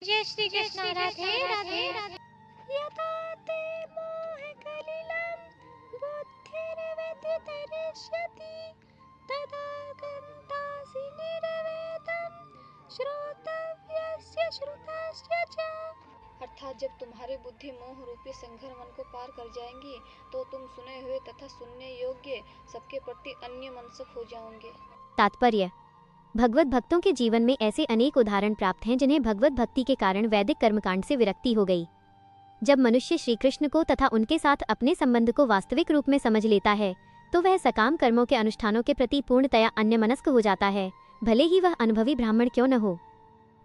जय श्री कृष्ण। राधे राधे राधे। यथा ते मोह कलिलं बुद्धिर्व्यतितरिष्यति तदा गन्तासि निर्वेदं श्रोतव्यस्य श्रुतस्य च। अर्थात जब तुम्हारी बुद्धि मोह रूपी संघर मन को पार कर जाएंगी तो तुम सुने हुए तथा सुनने योग्य सबके प्रति अन्य मनसक हो जाओगे। तात्पर्य: भगवत भक्तों के जीवन में ऐसे अनेक उदाहरण प्राप्त हैं जिन्हें भगवत भक्ति के कारण वैदिक कर्मकांड से विरक्ति हो गई। जब मनुष्य श्री कृष्ण को तथा उनके साथ अपने संबंध को वास्तविक रूप में समझ लेता है तो वह सकाम कर्मों के अनुष्ठानों के प्रति पूर्णतया अन्यमनस्क हो जाता है, भले ही वह अनुभवी ब्राह्मण क्यों न हो।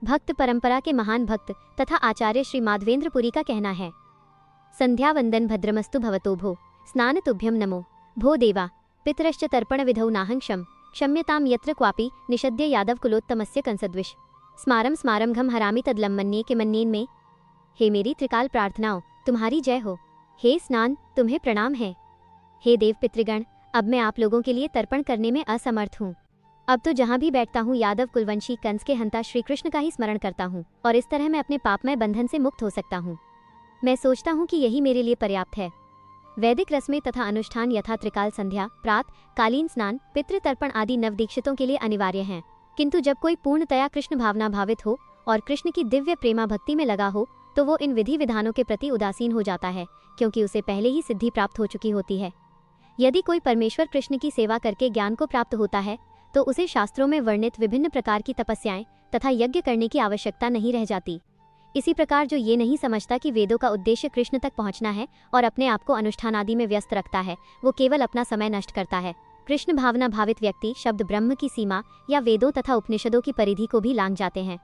भक्त परंपरा के महान भक्त तथा आचार्य श्री माधवेंद्रपुरी का कहना है, संध्या वंदन भद्रमस्तु भवतो भो, स्नान तुभ्यम नमो भो देवा, पितरश्च तर्पण विधौ नाहंक्षम, क्षम्यताम यत्र क्वापि निषद्य यादव कुलोत्तमस्य कंसद्विष, स्मारम स्मारम घम हरामि तदलम मन्ये के मन्येन में। हे मेरी त्रिकाल प्रार्थनाओं, तुम्हारी जय हो। हे स्नान, तुम्हें प्रणाम है। हे देव पितृगण, अब मैं आप लोगों के लिए तर्पण करने में असमर्थ हूँ। अब तो जहाँ भी बैठता हूँ यादव कुलवंशी कंस के हंता श्री कृष्ण का ही स्मरण करता हूँ और इस तरह मैं अपने पापमय बंधन से मुक्त हो सकता हूँ। मैं सोचता हूँ कि यही मेरे लिए पर्याप्त है। वैदिक रस्में तथा अनुष्ठान यथा त्रिकाल संध्या, प्रात कालीन स्नान, पितृ तर्पण आदि नवदीक्षितों के लिए अनिवार्य हैं, किंतु जब कोई पूर्णतया कृष्ण भावना भावित हो और कृष्ण की दिव्य प्रेमा भक्ति में लगा हो तो वो इन विधि विधानों के प्रति उदासीन हो जाता है, क्योंकि उसे पहले ही सिद्धि प्राप्त हो चुकी होती है। यदि कोई परमेश्वर कृष्ण की सेवा करके ज्ञान को प्राप्त होता है तो उसे शास्त्रों में वर्णित विभिन्न प्रकार की तपस्याएं तथा यज्ञ करने की आवश्यकता नहीं रह जाती। इसी प्रकार जो ये नहीं समझता कि वेदों का उद्देश्य कृष्ण तक पहुंचना है और अपने आप को अनुष्ठान आदि में व्यस्त रखता है, वो केवल अपना समय नष्ट करता है। कृष्ण भावना भावित व्यक्ति शब्द ब्रह्म की सीमा या वेदों तथा उपनिषदों की परिधि को भी लांघ जाते हैं।